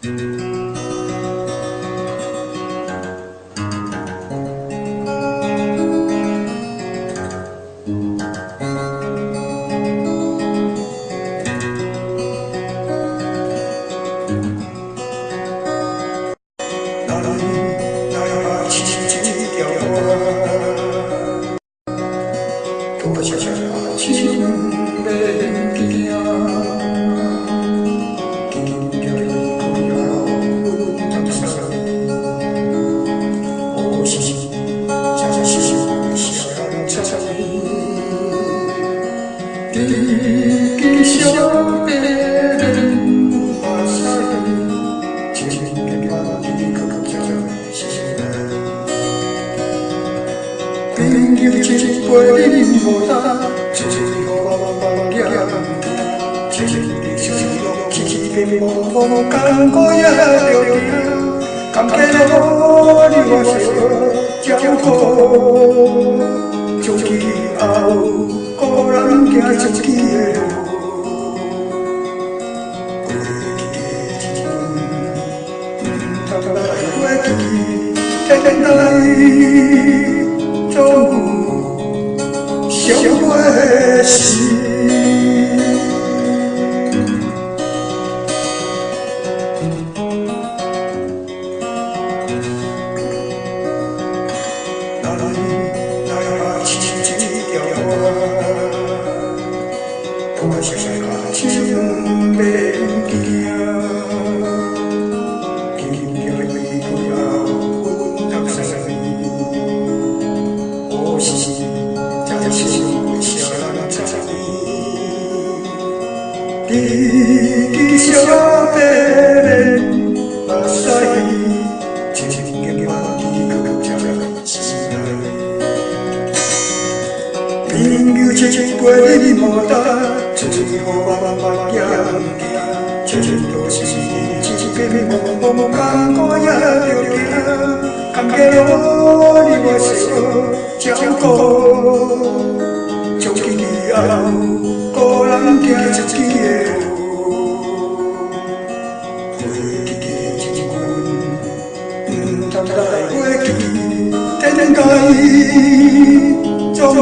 多少情袂行，今朝你不要阮相思，我是真是想猜，你笑得人花彩，轻轻地把你刻刻在心内。朋友一杯饮无干，一路慢慢行，一日小路起起伏伏，甘苦也着行，甘苦路你我相照顾，从今后个人行自己的路。过去的情分，天来。总有相会时，来牵一条河，多少情袂行。你笑得人目屎，轻轻地把你刻刻在心内。朋友一杯饮无干，一路慢慢行，一路是一遍茫甘苦也着行，甘苦路你我相照顾，从今后个人行自己的路。来过去，天该总有。